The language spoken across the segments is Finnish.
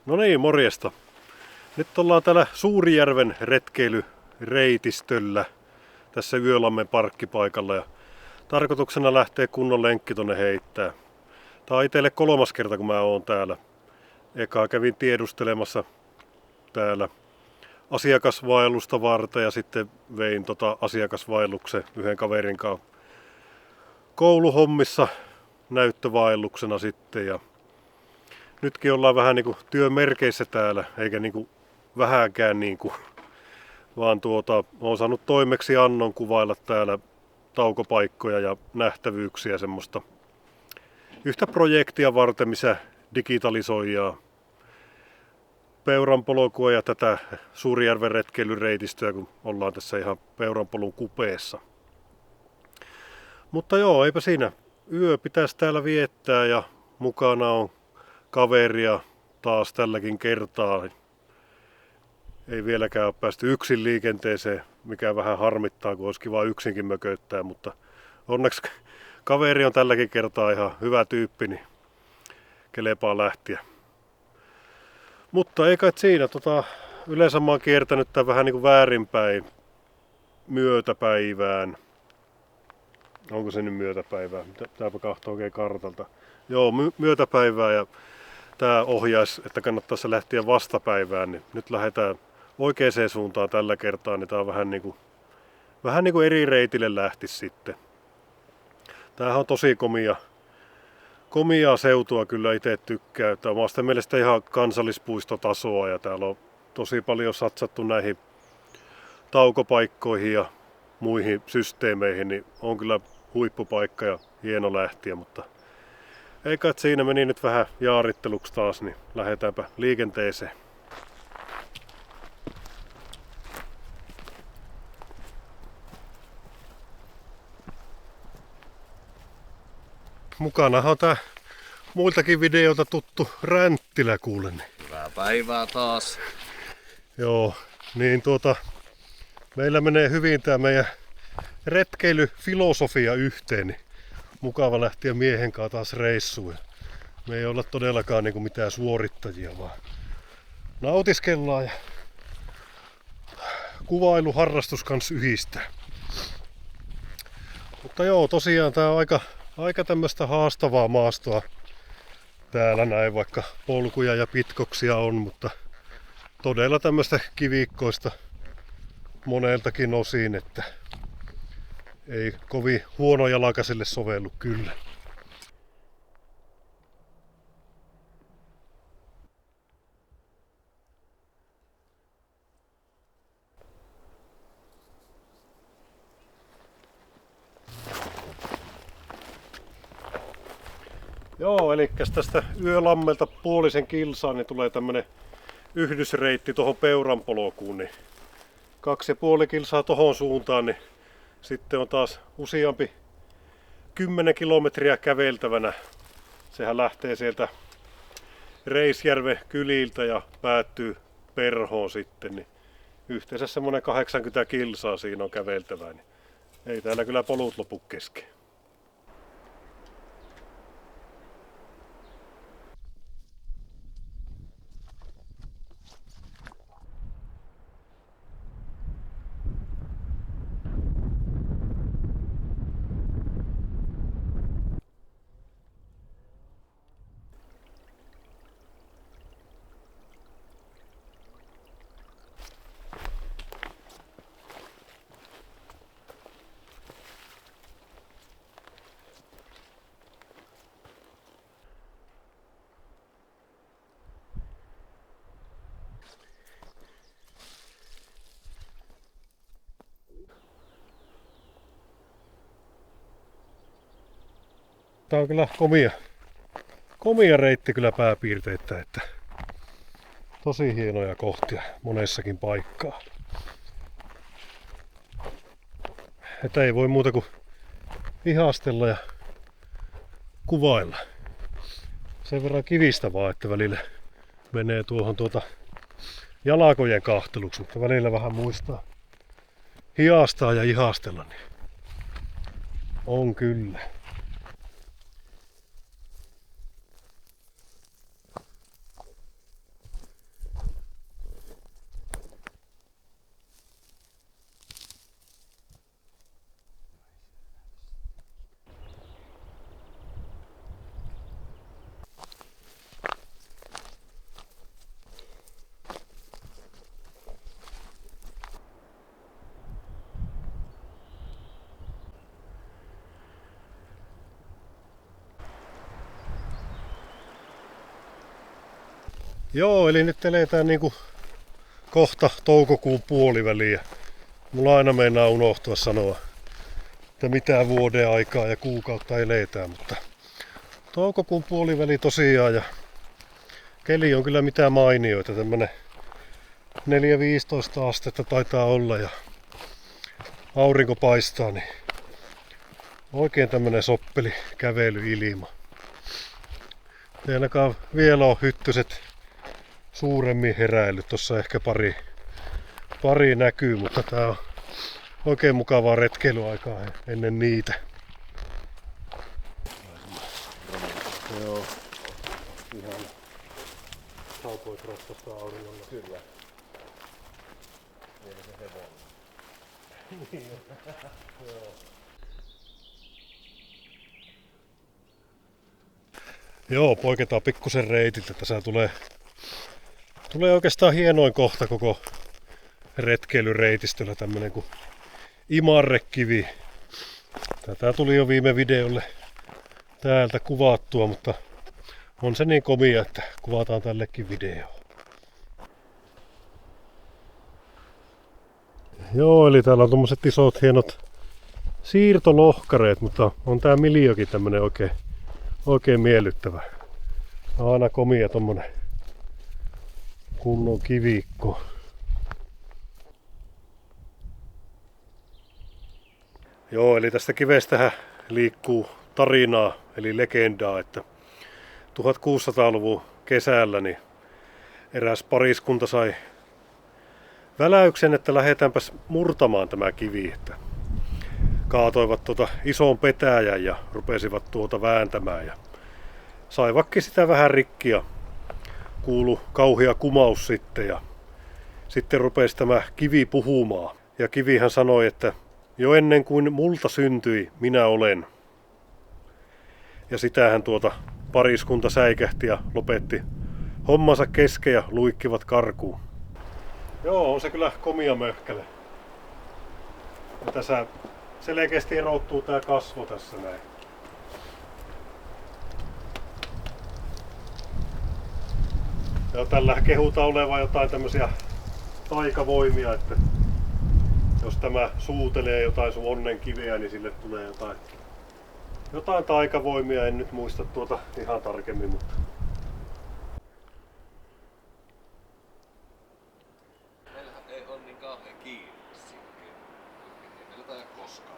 No niin, morjesta. Nyt ollaan täällä Suurijärven retkeilyreitistöllä tässä Yölammen parkkipaikalla ja tarkoituksena lähtee kunnon lenkki tonne heittää. Tää on itelle 3. kerta kun mä oon täällä. Eka kävin tiedustelemassa täällä asiakasvaellusta varten ja sitten vein asiakasvaelluksen yhden kaverin kanssa kouluhommissa näyttövaelluksena sitten. Ja nytkin ollaan vähän niinku työmerkeissä täällä, eikä niinku vähänkään niinku, vaan olen saanut toimeksiannon kuvailla täällä taukopaikkoja ja nähtävyyksiä semmoista yhtä projektia varten, missä digitalisoijaa Peuranpolkua ja tätä Suurijärven retkeilyreitistöä, kun ollaan tässä ihan Peuranpolun kupeessa. Mutta joo, eipä siinä. Yö pitäisi täällä viettää ja mukana on kaveria taas tälläkin kertaa. Ei vieläkään ole päästy yksin liikenteeseen, mikä vähän harmittaa, kun olisi kiva yksinkin mököttää, mutta onneksi kaveri on tälläkin kertaa ihan hyvä tyyppi, niin kelepaa lähtiä. Mutta ei kai siinä, yleensä mä oon kiertänyt tän vähän niin kuin väärinpäin myötäpäivään. Onko se nyt myötäpäivää? Pitääpä katsoa oikein kartalta. Joo, myötäpäivää ja tää ohjaisi, että kannattaisi lähteä vastapäivään, niin nyt lähdetään oikeaan suuntaan tällä kertaa, niin tää on vähän niin kuin eri reitille lähtisi sitten. Tämähän on tosi komiaa seutua, kyllä itse tykkää. Tämä on omasta mielestä ihan kansallispuistotasoa ja täällä on tosi paljon satsattu näihin taukopaikkoihin ja muihin systeemeihin, niin on kyllä huippupaikka ja hieno lähtiä, mutta ei kai siinä meni nyt vähän jaaritteluksi taas, niin lähdetäänpä liikenteeseen. Mukanahan on tää muiltakin videoilta tuttu Ränttilä kuulen. Hyvää päivää taas. Joo, niin meillä menee hyvin tää meidän retkeilyfilosofia yhteen, niin mukava lähteä miehen kanssa taas reissuun. Me ei olla todellakaan niinku mitään suorittajia, vaan nautiskellaan ja kuvailuharrastus kanssa yhdistää. Mutta joo, tosiaan tää on aika tämmöistä haastavaa maastoa täällä näin, vaikka polkuja ja pitkoksia on, mutta todella tämmöistä kivikkoista moneltakin osin, että ei kovin huonojalkaiselle sovellu kyllä. Joo, eli tästä Yölammelta puolisen kilsaan niin tulee tämmönen yhdysreitti tuohon Peuranpolkuun, niin 2,5 kilsaa tohon suuntaan, niin sitten on taas useampi 10 kilometriä käveltävänä. Sehän lähtee sieltä Reisjärven kyliltä ja päättyy Perhoon sitten, niin yhteensä semmonen 80 kilsaa siinä on käveltävää, niin ei täällä kyllä polut lopu kesken. Tää on kyllä komia reitti kyllä pääpiirteitä, että tosi hienoja kohtia monessakin paikkaa. Että ei voi muuta kuin ihastella ja kuvailla. Sen verran kivistä vaan, että välillä menee tuohon jalkojen kahteluksi, mutta välillä vähän muistaa hiastaa ja ihastella, niin on kyllä. Joo, eli nyt eletään niinku kohta toukokuun puoliväliä. Mulla aina meinaa unohtua sanoa, että mitä vuoden aikaa ja kuukautta eletään, mutta toukokuun puoliväli tosiaan ja keli on kyllä mitään mainioita. Tämmönen 4-15 astetta taitaa olla ja aurinko paistaa, niin oikein tämmönen soppeli kävelyilma. Ei ainakaan vielä ole hyttyset suuremmin heräillyt. Tossa ehkä pari näkyy, mutta tää on oikein mukavaa retkeilyaikaa ennen niitä. Joo. Ihan saupoit ratsasta auringolla. Kyllä. Vielä se hevonen. Joo. Joo, poiketaan pikkusen reitiltä. Tässä tulee oikeastaan hienoin kohta koko retkeilyreitistöllä, tämmönen kuin Imarrekivi. Tätä tuli jo viime videolle täältä kuvattua, mutta on se niin komia, että kuvataan tällekin video. Joo, eli täällä on tommoset isot hienot siirtolohkareet, mutta on tää miljökin tämmönen oikein miellyttävä. Aina komia tommonen kunnon kivikko. Joo, eli tästä kivestähän liikkuu tarinaa, eli legendaa, että 1600-luvun kesällä niin eräs pariskunta sai väläyksen, että lähdetäänpäs murtamaan tämä kivi. Että kaatoivat ison petäjän ja rupesivat vääntämään ja saivatkin sitä vähän rikkiä. Kuului kauhea kumaus sitten ja sitten rupesi tämä kivi puhumaan. Ja kivihän sanoi, että jo ennen kuin multa syntyi, minä olen. Ja sitähän pariskunta säikähti ja lopetti hommansa kesken ja luikkivat karkuun. Joo, on se kyllä komia möhkäle. Ja tässä selkeästi erottuu tää kasvo tässä näin. Ja tällä kehutaan olevan jotain tämmösiä taikavoimia, että jos tämä suutelee jotain sun onnenkiveä, niin sille tulee jotain taikavoimia. En nyt muista ihan tarkemmin, mutta Meillähän ei ole niin kauhean kiinni sitten. Ei meillä taida koskaan.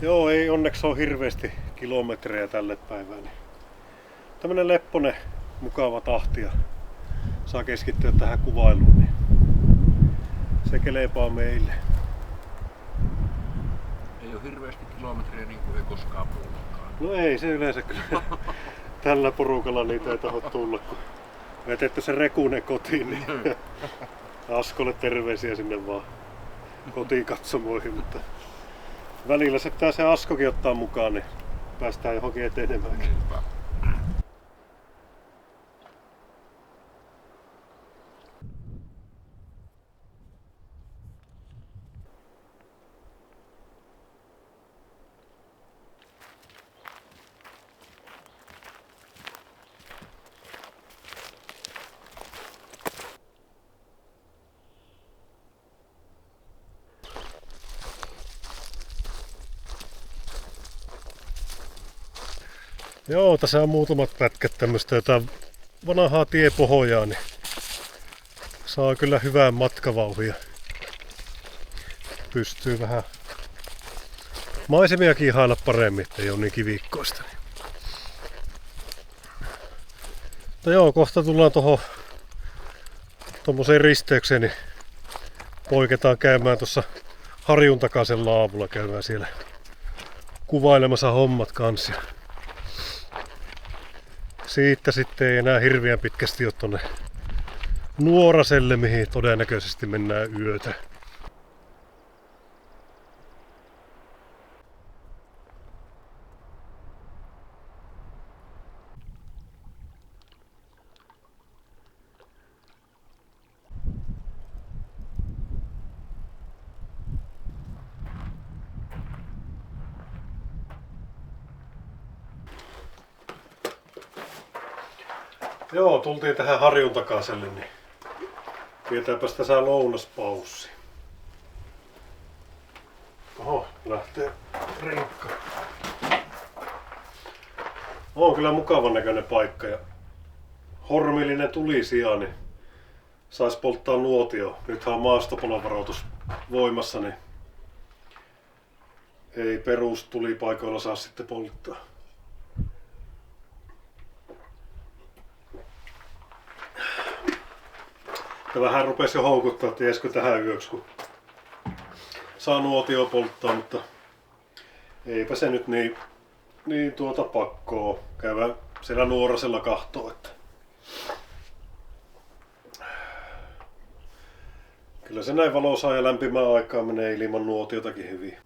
joo, ei onneksi ole hirveästi kilometrejä tälle päivään. Niin tämmönen lepponen, mukava tahti ja saa keskittyä tähän kuvailuun. Niin se kelepaa meille. Ei ole hirveästi kilometriä niin kuin ei koskaan muullakaan. No ei se yleensä kyllä. Tällä porukalla niitä ei taho tulla, kun vetetty se Rekune kotiin, niin Askolle terveisiä sinne vaan kotikatsomoihin, mutta välillä se pitää se Askokin ottaa mukaan, niin päästään johonkin etenemään. Niinpä. Joo, tässä on muutamat pätkät tämmöstä jotain vanhaa tiepohjaa, niin saa kyllä hyvää matkavauhia. Pystyy vähän maisemiakin ihailla paremmin, ettei ole niin kivikkoista. Mutta joo, kohta tullaan tommoseen risteykseen, niin poiketaan käymään tuossa Harjun takaisen laavulla, käymään siellä kuvailemassa hommat kanssa. Siitä sitten ei enää hirveän pitkästi ole tonne Nuoraselle, mihin todennäköisesti mennään yötä. Joo, tultiin tähän Harjun takaiselle, niin pidetäänpäs tässä lounaspaussi. Oho, lähtee rinkka. On kyllä mukavan näköinen paikka ja hormillinen tulisija, niin sais polttaa nuotio. Nythän on maastopalovaroitus voimassa, niin ei perustulipaikoilla saa sitten polttaa. Ja vähän rupesi jo houkuttaa, että tiesikö tähän yöksi, kun saa nuotio polttaa, mutta eipä se nyt niin pakkoa. Käydään siellä Nuorasella kahtoo, että kyllä se näin valoisaa ja lämpimää aikaa menee ilman nuotiotakin hyvin.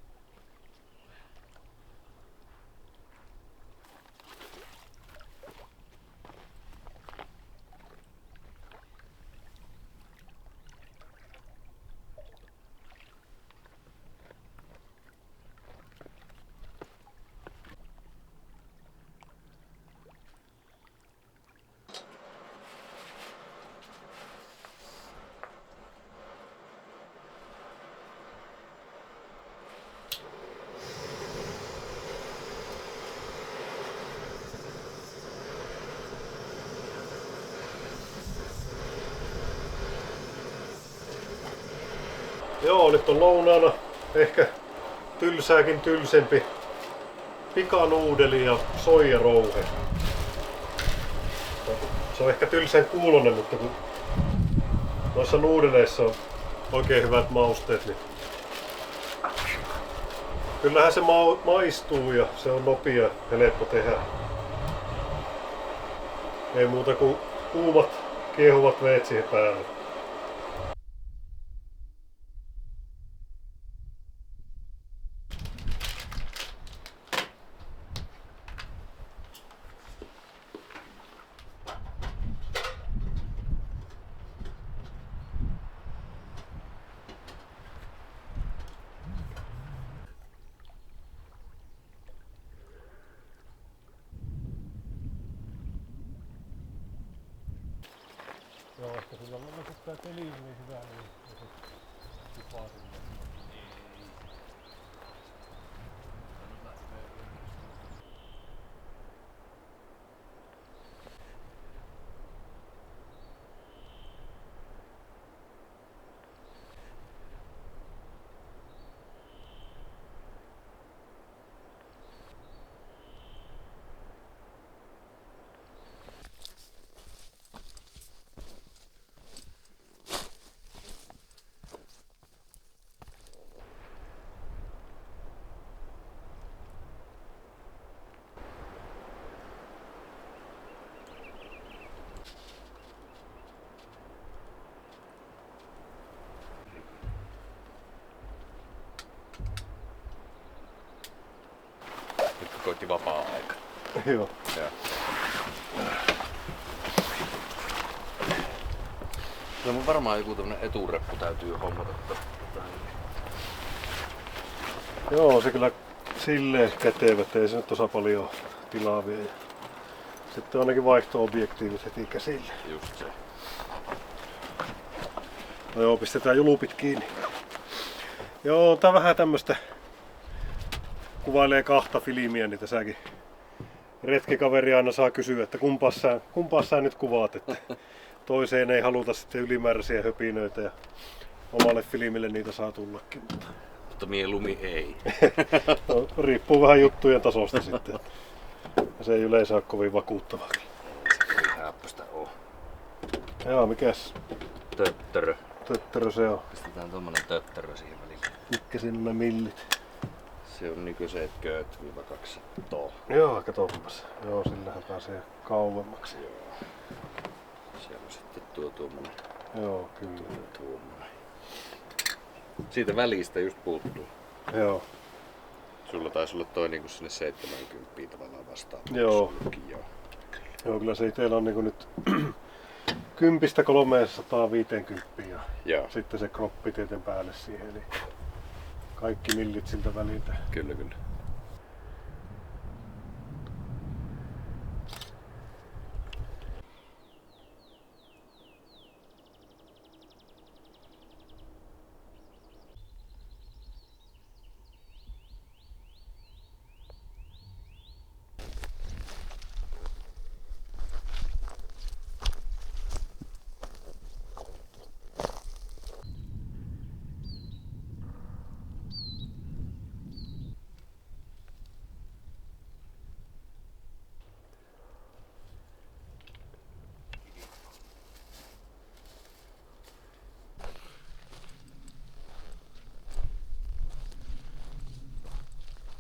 Joo, nyt on lounaana ehkä tylsääkin tylsempi pikanuudeli ja soijarouhe. Se on ehkä tylsän kuulonen, mutta kun noissa nuudeleissa on oikein hyvät mausteet, niin kyllähän se maistuu ja se on nopea ja helppo tehdä. Ei muuta kuin kuumat kiehuvat veet siihen päälle. Joo, ehkä sillä on tää peli niin hyvä, niin se tipaa silleen. Koitti vapaa-aika. Joo. No mun varmaan joku tämmönen etureppu täytyy hommata. Joo, se kyllä silleen kätevä, ei se nyt osaa paljon tilaa vie. Sitten ainakin vaihto-objektiivit heti käsille. Just se. No joo, pistetään julupit kiinni. Joo, tää vähän tämmöstä kuvailee kahta filmiä, niin tässäkin retkikaveri aina saa kysyä, että kumpaa sä nyt kuvaat, että toiseen ei haluta sitten ylimääräisiä höpinöitä ja omalle filmille niitä saa tullakin. Mutta mieluummin ei. No, riippuu vähän juttujen tasosta sitten. Ja se ei yleensä ole kovin vakuuttavaa. Ei häppöstä oo. Joo, mikäs Töttörö. töttörö se on? Pistetään tommonen töttörö siihen välille. Mitkä sinne millit? Se on niinku 70-200. Joo, katsopas. Joo, sillähän pääsee kauemmaksi. Siellä on sitten tuommoinen. Joo, kyllä. Tuommoinen. Siitä välistä just puuttuu. Joo. Sulla taisi olla toi niinku sinne 70 tavallaan vastaan. Joo. Joo. Joo, kyllä se itsellä on niinku nyt 10-350 ja Joo. sitten se kroppi tieten päälle siihen. Eli kaikki millit siltä väliltä. Kyllä, kyllä.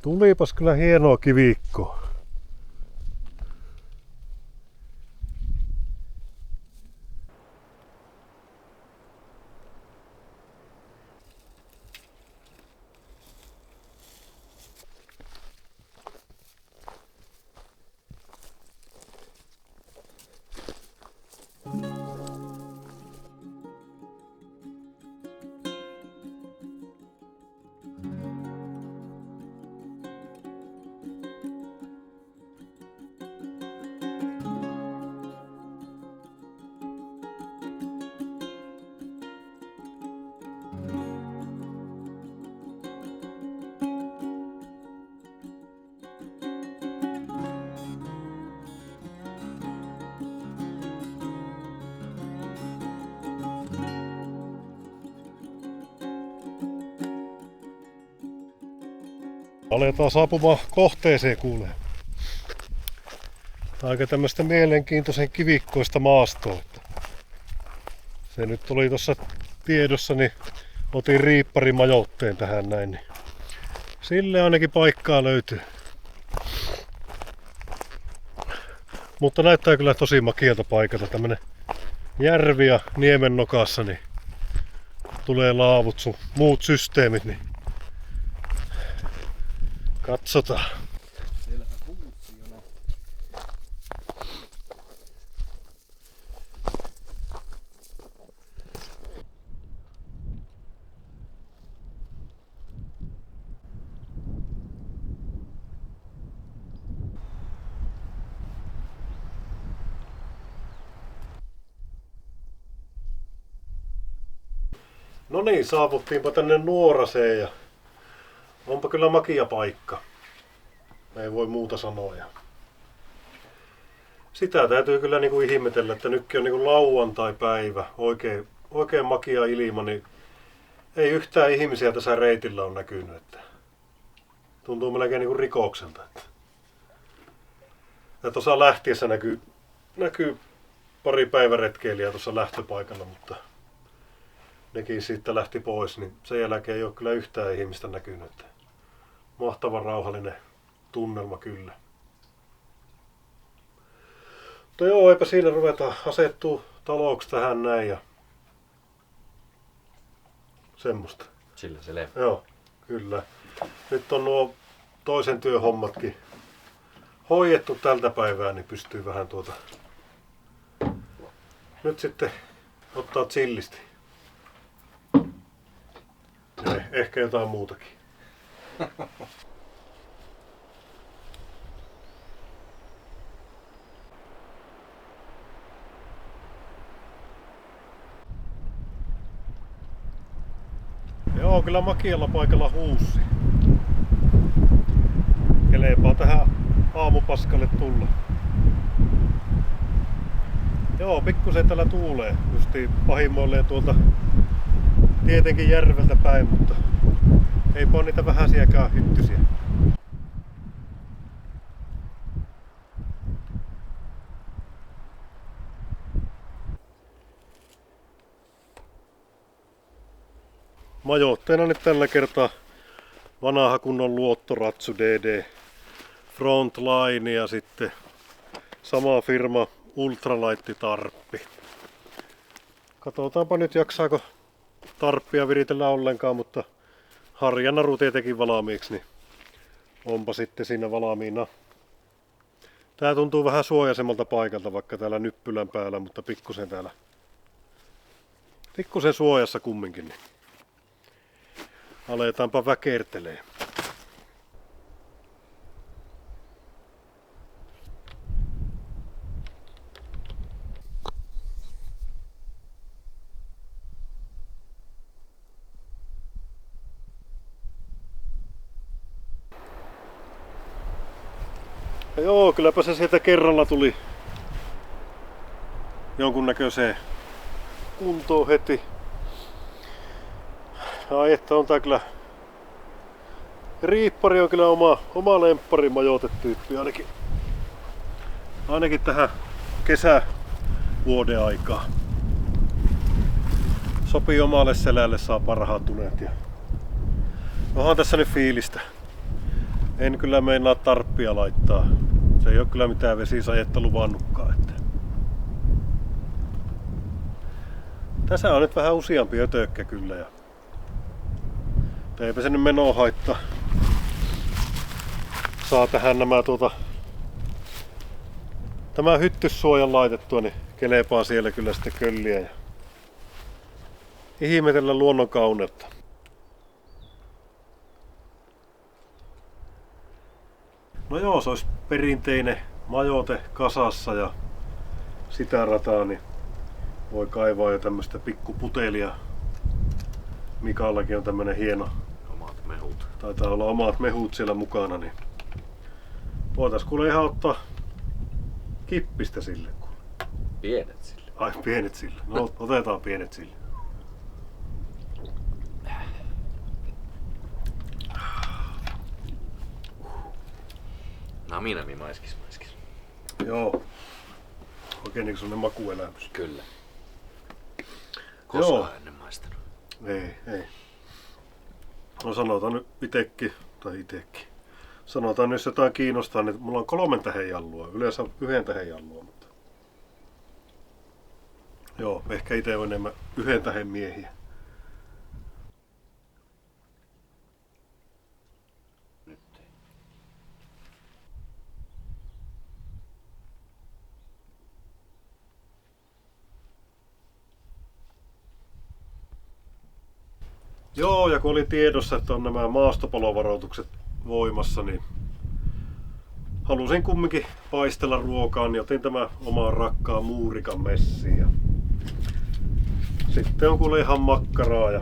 Tulipas kyllä hienoa kivikkoa. Aletaan saapumaan kohteeseen kuulee. Aika tämmöistä mielenkiintoisen kivikkoista maastoa. Se nyt oli tuossa tiedossa, niin otin riipparimajoitteen tähän näin. Niin sille ainakin paikkaa löytyy. Mutta näyttää kyllä tosi makealta paikalta. Tämmönen järvi ja niemen nokassa, niin tulee laavut sun muut systeemit. Niin katsotaan. Siellähän huusi jo näin. No niin, saavuttiinpa tänne Nuoraseen ja onpa kyllä makia paikka. Ei voi muuta sanoa. Ja sitä täytyy kyllä niinku ihmetellä, että nytkin on niinku lauantai-päivä, oikein makia ilma, niin ei yhtään ihmisiä tässä reitillä on näkynyt. Että tuntuu melkein niinku rikokselta. Ja tuossa lähtiessä näkyy pari päiväretkeilijää tuossa lähtöpaikalla, mutta nekin siitä lähti pois, niin sen jälkeen ei ole kyllä yhtään ihmistä näkynyt. Mahtava rauhallinen tunnelma kyllä. Mutta joo, eipä siinä ruveta asettuu taloksi tähän näin ja semmoista. Sillä se levää. Joo, kyllä. Nyt on nuo toisen työhommatkin hoidettu tältä päivää, niin pystyy vähän nyt sitten ottaa chillisti. Ja ehkä jotain muutakin. Joo, kyllä makealla paikalla huussi. Kelepaa tähän aamupaskalle tulla. Joo, pikkusen täällä tuulee. Justiin pahimmoilleen tuolta tietenkin järveltä päin, mutta eipä ole niitä vähäisiäkään hyttysiä. Majoitteena nyt tällä kertaa vanha kunnon luottoratsu DD Frontline ja sitten sama firma Ultralight tarppi. Katsotaanpa nyt jaksaako tarppia viritellä ollenkaan, mutta harjanaru tietenkin valmiiksi, niin onpa sitten siinä valmiina. Tää tuntuu vähän suojaisemmalta paikalta vaikka täällä nyppylän päällä, mutta pikkusen suojassa kumminkin. Niin aletaanpa väkertelee. Ja joo, kylläpä se sieltä kerralla tuli jonkunnäköiseen kuntoon heti. Ai että on tää kyllä. Riippari on kyllä oma lemppari majoitetyyppi ainakin tähän kesävuoden aikaan. Sopii omalle selälle, saa parhaat tunet. Ja onhan tässä nyt fiilistä. En kyllä meinaa tarppia laittaa. Se ei ole kyllä mitään vesisajetta luvannutkaan. Että. Tässä on nyt vähän useampi ötökkä kyllä. Ja eipä se nyt menoa haittaa. Saa tähän nämä tämä hyttyssuojan laitettua, niin kelepaa siellä kyllä sitten kölliä ja ihmetellä luonnon kauneutta. No joo, se olisi perinteinen majoite kasassa ja sitä rataa, niin voi kaivaa jo tämmöstä pikkuputelia. Mikallakin on tämmönen hieno. Omat mehut. Taitaa olla omat mehut siellä mukana, niin voitais kuule ihan ottaa kippistä sille. Pienet sille. Ai pienet sille. No otetaan pienet sille. Nami maiskis. Joo. Oikein niinku semmonen makuelämys. Kyllä. Joo. Koskaan ennen maistanut. Ei. No sanotaan nyt itekki. Sanotaan nyt, jos jotain kiinnostaa, niin mulla on 3 tähden jallua. Yleensä 1 tähden jallua. Mutta. Joo, ehkä ite on enemmän 1 tähden miehiä. Nyt ei. Joo, ja kun oli tiedossa, että on nämä maastopalovaroitukset voimassa, niin halusin kumminkin paistella ruokaa, niin otin tämä oman rakkaan muurikan messiin. Ja sitten on kuule ihan makkaraa ja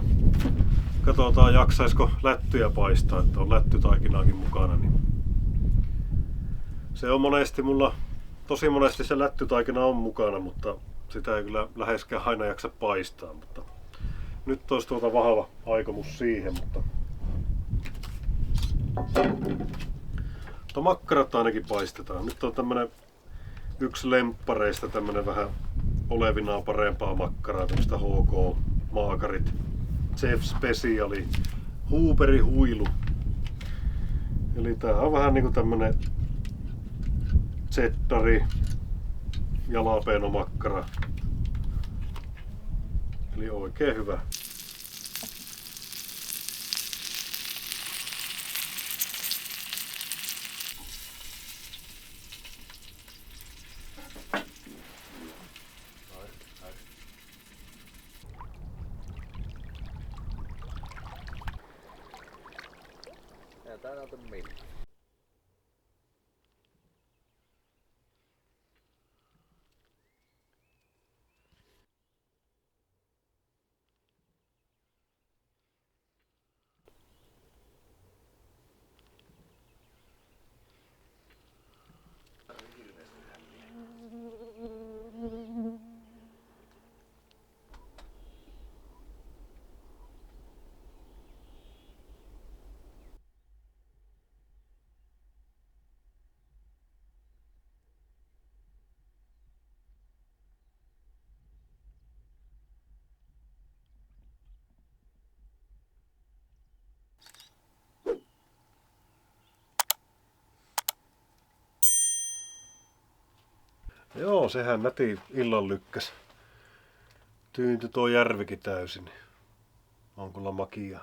katsotaan jaksaisiko lättyjä paistaa, että on lättytaikinaakin mukana. Niin se on tosi monesti se lättytaikina on mukana, mutta sitä ei kyllä läheskään aina jaksa paistaa. Mutta nyt olisi vahva aikomus siihen, mutta makkarat ainakin paistetaan. Nyt on tämmönen yksi lemppareista tämmönen vähän olevinaan parempaa makkaraa, tämmöstä HK-maakarit. Chef Speciali Huuberi huilu. Eli tää on vähän niinku tämmönen cheddari jalapeno makkara. Eli oikein hyvä. Tää näytä millä. Joo, sehän näti illan lykkäs. Tyyntyi tuo järvikin täysin. On kyllä makia.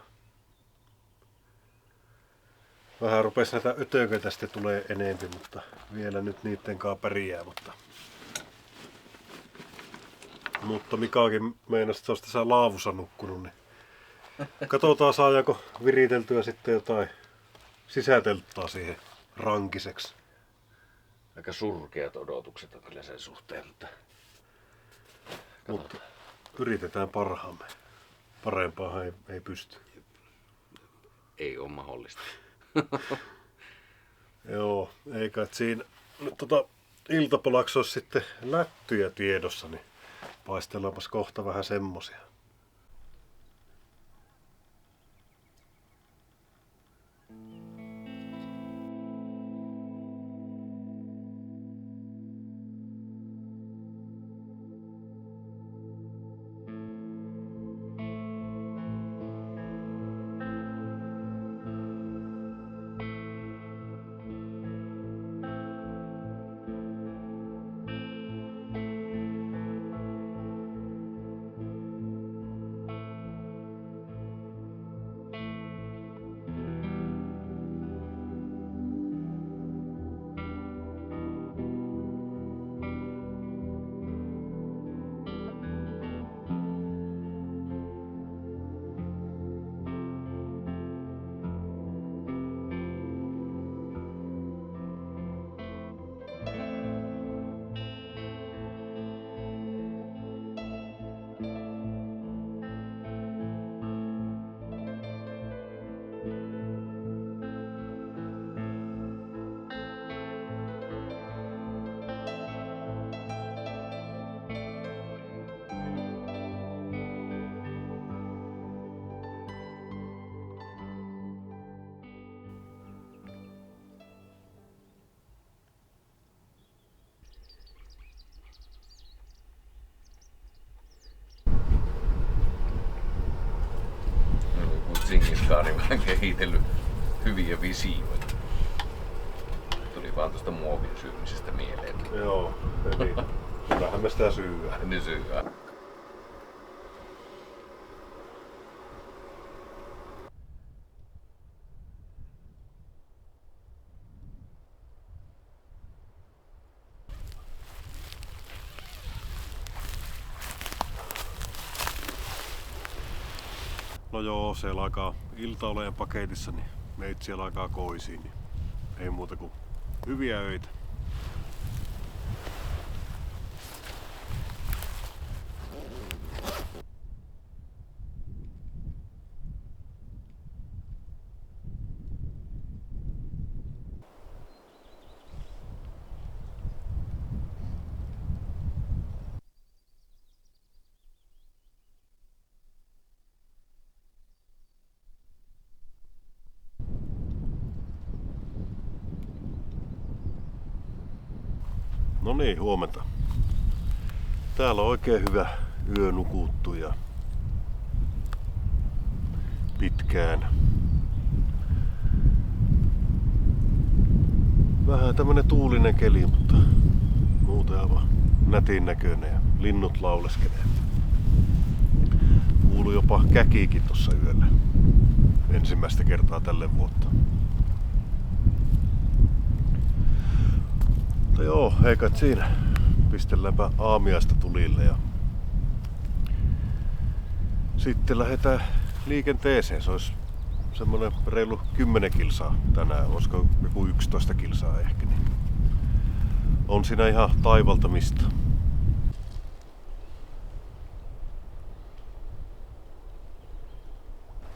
Vähän rupes näitä ötököitä sitten tulee enempi, mutta vielä nyt niitten kanssa pärjää. Mutta Mikakin meinasi, että se olisi tässä laavussa nukkunut. Niin katsotaan saadaanko viriteltyä sitten jotain sisätelttaa siihen rankiseksi. Aika surkeat odotukset on kyllä sen suhteen, Mutta yritetään parhaamme. Parempaahan ei pysty. ei ole mahdollista. Joo, eikä et siinä nyt iltapalaksi olisi sitten lättyjä tiedossa, niin paistellaanpas kohta vähän semmosia. Djingis-khanin vähän kehitellyt hyviä visioita. Tuli vaan tuosta muovin syömisestä mieleen. Joo, eli kyllähän me sitä syödään. Ne syödään. No joo, siellä alkaa ilta olemaan paketissa, niin meitä siellä alkaa koisiin, niin ei muuta kuin hyviä öitä. No niin, huomenta. Täällä on oikein hyvä yö nukuttu ja pitkään. Vähän tämmönen tuulinen keli, mutta muuten aivan nätin näköinen ja linnut lauleskelee. Kuului jopa käkiikin tossa yöllä. Ensimmäistä kertaa tälle vuotta. Mutta joo, ei kai siinä. Pistelläänpä aamiaista tulille ja sitten lähdetään liikenteeseen. Se olisi semmonen reilu 10 kilsaa tänään, olisiko joku 11 kilsaa ehkä. Niin on siinä ihan taivaltamista.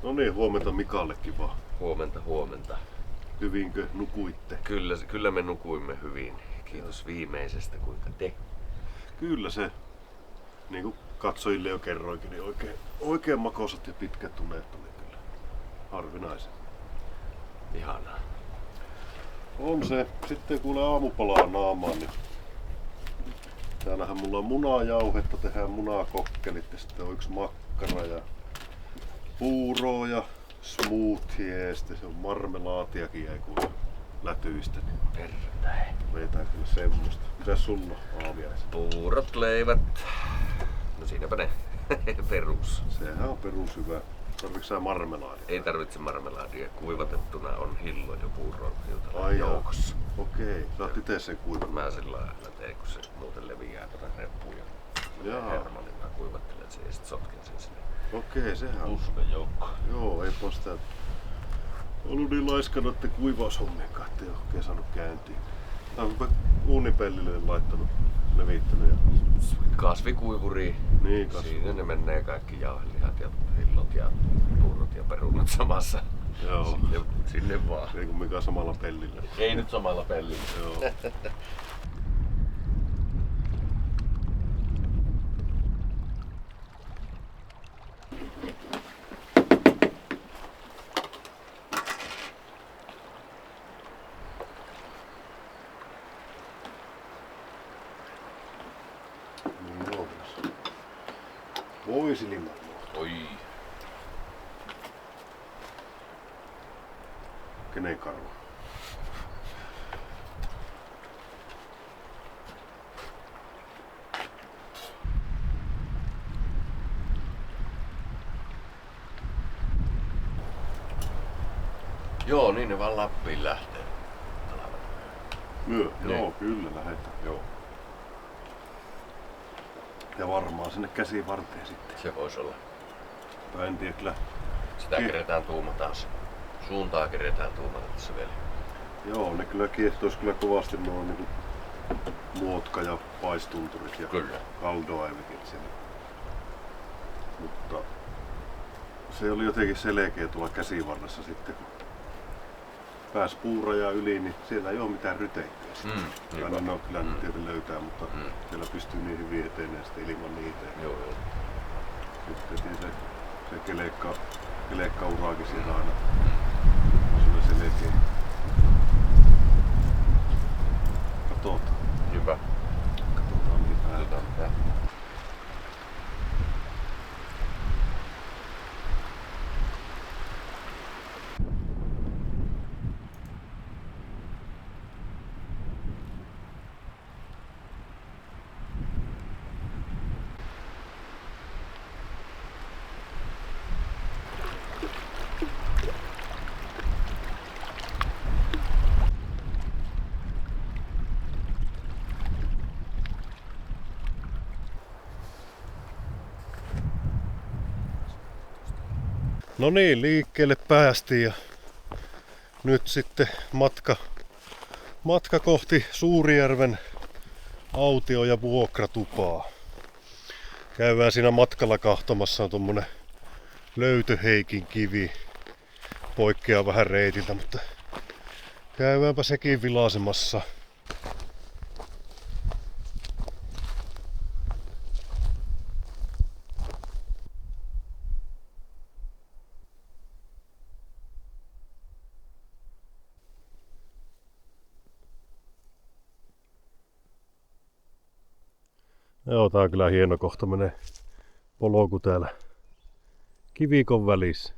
No niin, huomenta Mikallekin vaan. Huomenta. Hyvinkö nukuitte? Kyllä me nukuimme hyvin. Kiitos viimeisestä, kuinka te. Kyllä se, niin kuin katsojille jo kerroinkin, niin oikein makosat ja pitkät unet tuli kyllä. Harvinaisen. Ihanaa. On se. Sitten kuulee aamupalaa naamaan, niin täällähän mulla on munajauhetta, tehdään munakokkelit ja sitten on yksi makkara ja puuroa ja smoothie ja sitten se on marmelaatiakin jäi kuule lätyistä. Niin Pertäin. vetää kyllä semmoista. Mitäs sulla aamiaista? Puurot, leivät. No siinäpä ne. Perus. Sehän on perus hyvä. Tarvitsetko sä marmelaadia? Ei tarvitse marmelaadia. Kuivatettuna on hillo jo puuron Ai joukossa. Okei, sä oot ite sen kuivan. Mä sillä lailla teen, kun se muuten leviää tuonne reppuun ja hermo, niin mä kuivattelen sen ja sit sotken sen sinne Okei, sehän on. puskan joukkoon. Joo, ei ole sitä ollut niin laiskana, että kuivaushommien kanssa ei oikein saanut käyntiin. Tää on uunipellille laittanut, levittänyt ja... Kasvikuivuri. Niin, Siinä ne menee kaikki jauhelihat ja hillot ja puurot ja perunat samassa. Joo. Sinne vaan. Ei kumminkaan samalla pellillä. Ei nyt samalla pellillä. Joo. Niin joo. Voisi limaa. Oi. Kenen karva? Joo, niin ne vaan Lappiin lähtee. Myö? Niin. Joo, kyllä lähetään. Joo. Ja varmaan sinne käsivarteen sitten. Se voisi olla. Tai en tiedä kyllä. Sitä keretään tuumata. Suuntaa keretään tuumata tässä vielä. Joo, ne kyllä kiehtois kyllä kovasti nuo niinku muotka ja paistunturit ja Kyllä. kaldoaivikit siellä. Mutta se oli jotenkin selkeä tuolla käsivarressa sitten, kun pääsi puurajaa yli, niin siellä ei ole mitään ryteikköjä. Aina ne on kyllä tietysti löytää, mutta siellä pystyy niin hyvin eteneen sitten ilman niitä. Joo. Sitten se kelekkauraakin siellä aina. Sulle selkeä. Katsotaan. Hyvä. Katsotaan mihin päätään. Otetaan tää. No niin, liikkeelle päästiin ja nyt sitten matka kohti Suurijärven autio- ja vuokratupaa. Käydään siinä matkalla kahtomassa, on tommonen Löytöheikin kivi. Poikkeaa vähän reitiltä, mutta käydäänpä sekin vilaisemassa. Joo, tää on kyllä hieno kohta, menee polku täällä kivikon välissä.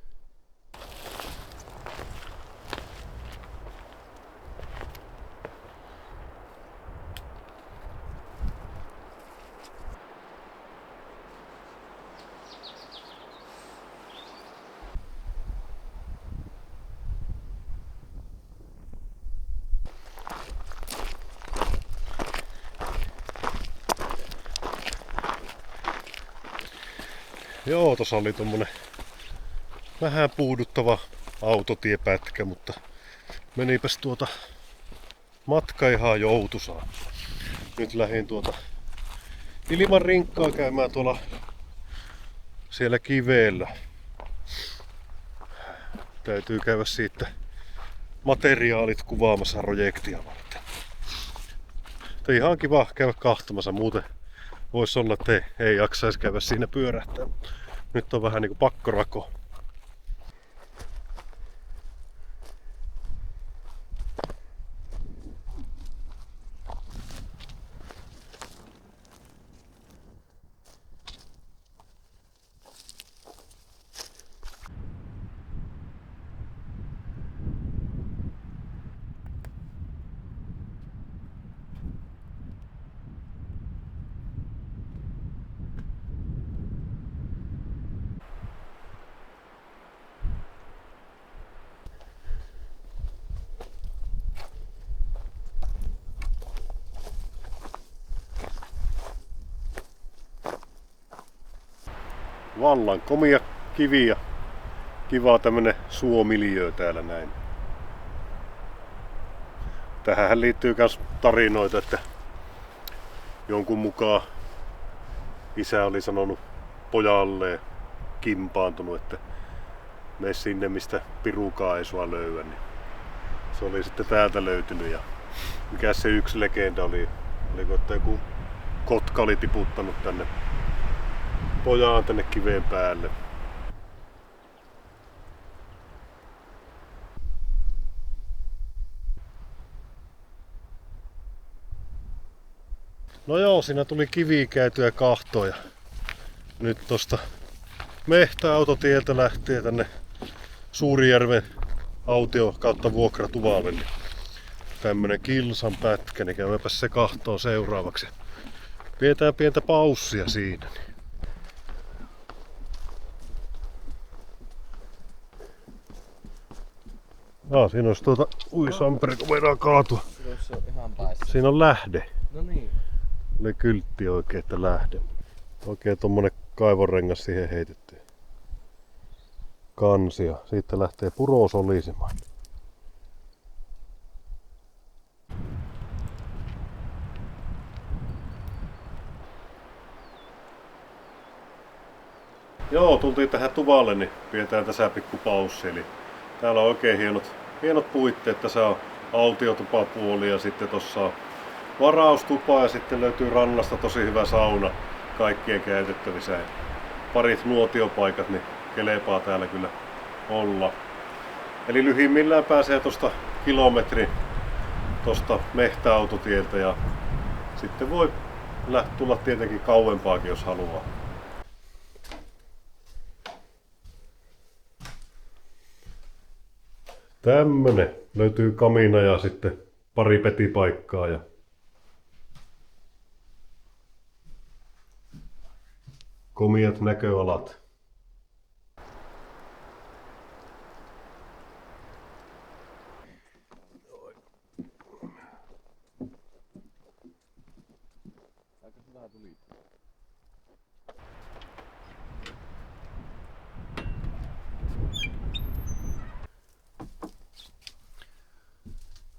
Joo, tossa oli tommonen vähän puuduttava autotiepätkä, mutta menipäs matka ihan joutusaa. Nyt lähdin ilman rinkkaa käymään siellä kiveellä. Täytyy käydä siitä materiaalit kuvaamassa projektia varten. Mutta ihan kiva käydä kahtomassa, muuten voisi olla, että ei jaksaisi käydä siinä pyörähtää. Nyt on vähän niinku pakkorako. Vallan komia kiviä. Kiva tämmönen suomiljöö täällä näin. Tähän liittyy myös tarinoita, että jonkun mukaan isä oli sanonut pojalleen, kimpaantunut, että mene sinne mistä pirukaa ei sua löyä. Niin se oli sitten täältä löytynyt. Ja mikä se yksi legenda oli? Oliko, että joku kotka oli tiputtanut tänne pojaan tänne kiveen päälle. No joo, siinä tuli kivi käytyä kahtoon ja nyt tosta mehtäautotieltä lähtee tänne Suurijärven autio kautta vuokratuvalle. Niin tämmönen kilsan pätkä, niin käymäpä se kahtoon seuraavaksi. Pidetään pientä paussia siinä. Siinä olisi samperi, kun voidaan kaatua. Siinä on lähde. No niin. Oli kyltti oikein, että lähde. Oikein tommonen kaivonrengas siihen heitetty. Kansia. Siitä lähtee puro solisemaan. Joo, tultiin tähän tuvalle, niin pidetään tässä pikku paussi. Eli täällä on oikein hienot puitteet. Tässä on autiotupapuoli ja sitten tossa on varaustupa ja sitten löytyy rannasta tosi hyvä sauna kaikkien käytettävissä. Parit nuotiopaikat, niin kelepaa täällä kyllä olla. Eli lyhimmillään pääsee tosta kilometrin tosta mehtäautotieltä ja sitten voi tulla tietenkin kauempaakin, jos haluaa. Tämmönen. Löytyy kamina ja sitten pari petipaikkaa ja komiat näköalat.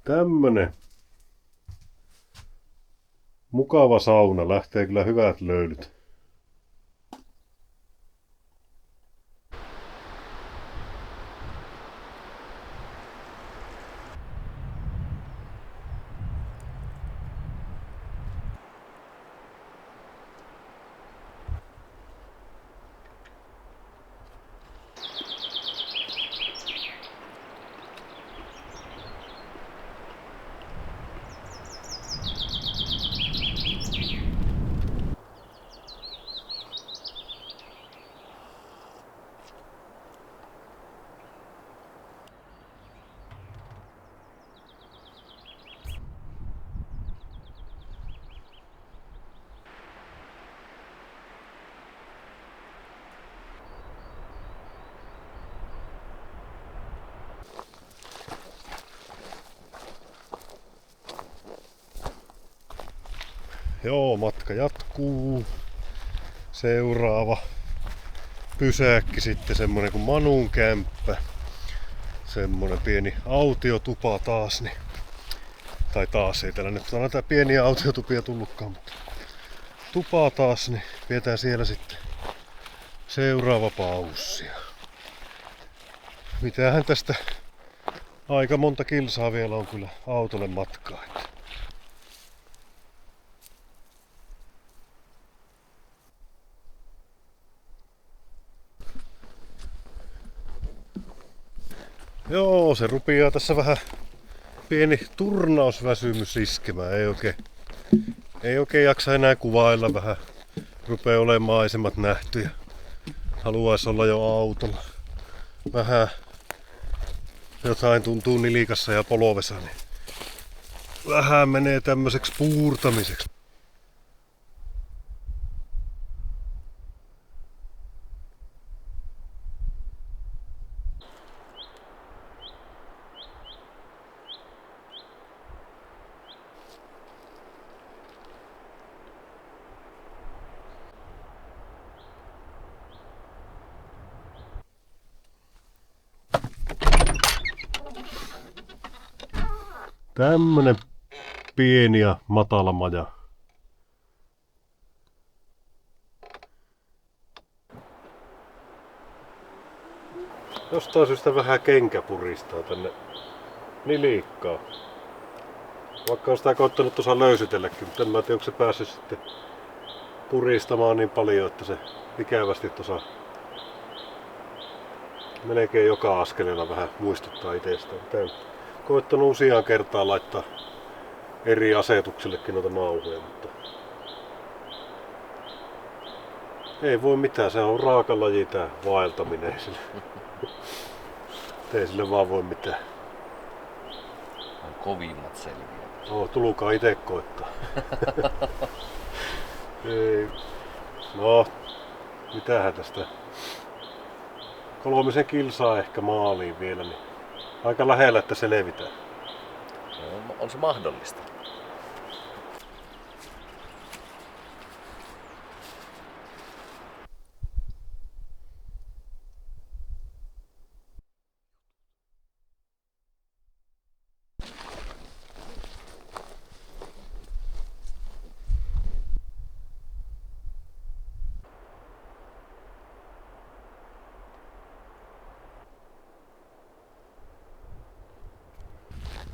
Tämmönen mukava sauna. Lähtee kyllä hyvät löylyt. Joo, matka jatkuu. Seuraava pysäkki sitten semmonen kuin Manun kämppä. Semmonen pieni autiotupa taas. Niin. Tai taas ei tällä nyt näitä pieniä autiotupia tullutkaan, mutta tupaa taas, niin pidetään siellä sitten seuraava paussi. Mitähän tästä aika monta kilsaa vielä on kyllä autolle matkaa. Joo, se rupeaa tässä vähän pieni turnausväsymys iskemään. Ei oikein jaksa enää kuvailla, vähän rupeaa olemaan maisemat nähty ja haluaisi olla jo autolla. Vähän jotain tuntuu nilikassa ja polovessa, niin vähän menee tämmöiseksi puurtamiseksi. Tämmönen pieni ja matala maja. Jostain syystä vähän kenkä puristaa tänne nilikkaan. Vaikka on sitä koittanut tuossa löysytelläkin, mutta en mä tiedä, onko se päässyt sitten puristamaan niin paljon, että se ikävästi tuossa melkein joka askeleella vähän muistuttaa itsestään. Koittanut useaan kertaan laittaa eri asetuksillekin noita mauhoja, mutta ei voi mitään, se on raaka laji tää vaeltaminen. Ei sille vaan voi mitään. On kovimmat selviät. Tulukaa ite koittaa. Ei. No, mitähän tästä 3 kilsaa ehkä maaliin vielä, niin aika lähellä, että selvitään. On se mahdollista.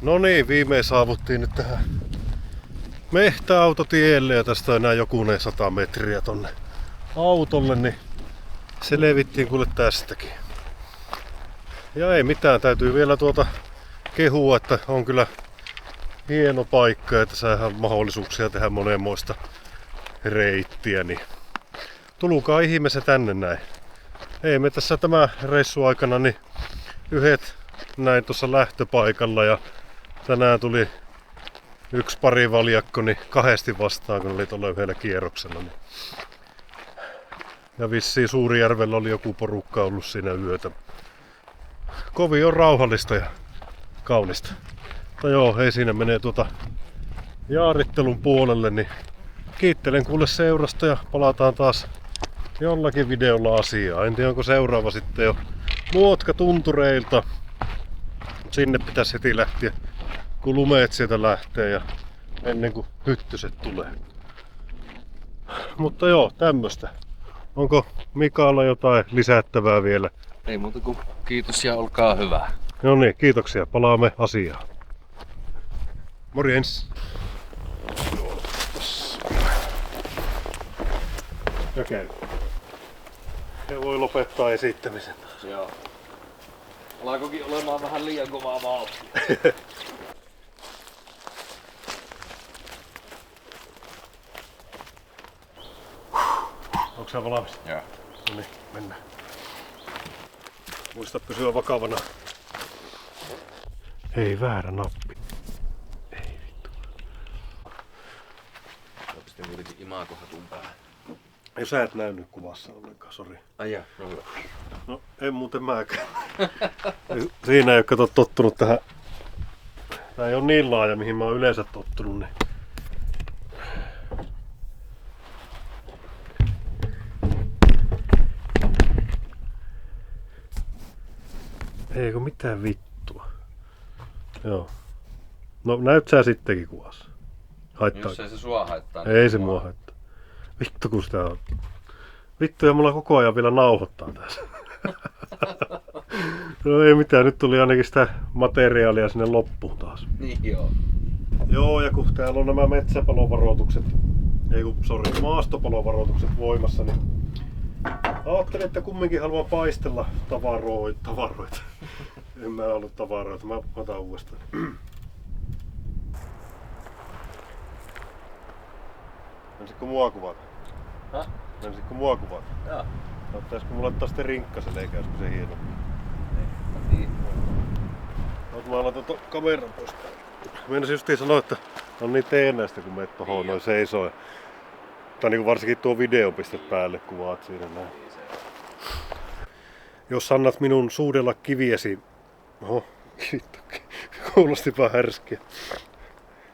No niin, viimein saavuttiin nyt tähän mehtäautotielle ja tästä on enää jokunen 100 metriä tonne autolle, niin selvittiin kuule tästäkin. Ja ei mitään, täytyy vielä kehua, että on kyllä hieno paikka ja tässä on mahdollisuuksia tehdä monenmoista reittiä, niin tulukaa ihmeessä tänne näin. Ei me tässä tämä reissu aikana niin yhdet näin tuossa lähtöpaikalla ja tänään tuli yksi parivaljakko niin 2 vastaan, kun oli tuolla yhdellä kierroksella. Niin. Ja vissiin Suurijärvellä oli joku porukka ollut siinä yötä. Kovin on rauhallista ja kaunista. Mutta joo, ei siinä menee jaarittelun puolelle, niin kiittelen kuule seurasta ja palataan taas jollakin videolla asiaa. En tiedä, onko seuraava sitten jo Muotka tuntureilta. Sinne pitäisi heti lähteä kun lumeet sieltä lähtee ja ennen kuin hyttyset tulee. Mutta joo, tämmöstä. Onko Mikaalla jotain lisättävää vielä? Ei muuta kuin kiitos ja olkaa hyvä. No niin, kiitoksia. Palaamme asiaan. Morjens. Okei. Ja voi lopettaa esittämisen. Joo. Alkoikin olemaan vähän liian kovaa vauhtia. Onko sä valmis? Joo. No niin, mennään. Muista pysyä vakavana. Ei väärä nappi. Ei vittu. Mä pistin kuitenkin imakohatun päähän. Ei sä et näy nyt kuvassa ollenkaan, sori. Ai jaa, no hyvä. No en muuten mäkään. Siinä ei ole tottunut tähän. Tää ei ole niin laaja mihin mä oon yleensä tottunut. Niin. Eikö mitään vittua. Joo. No näyt sä sittenkin kuvassa. Haittaa. Jos ei se sua haittaa. Ei se mua haittaa. Vittu kun sitä on. Vittu ja mulla koko ajan vielä nauhoittaa tässä. No ei mitään, nyt tuli ainakin sitä materiaalia sinne loppuun taas. Niin joo. Joo, ja kun täällä on nämä metsäpalovaroitukset, maastopalovaroitukset voimassa, niin ajattelin, että kumminkin haluan paistella tavaroita. En mä ollut tavaroita, mä otan uudestaan. Menisikö mua kuvata? Häh? Menisikö mua kuvata? Joo. Ottaisiko mulle taas sitten rinkkaselle, eikä olisiko se hieno? Niin. Mä laitan ton kameran pois päältä. Meinasin justiin sanoa, että on niin teenäistä kun meet tohon noin seisoo. Tai niin varsinkin tuo video pistät päälle, kuvaat siinä näin. Jos annat minun suudella kiviesi... Oho, vittu, kuulostipa härskiä.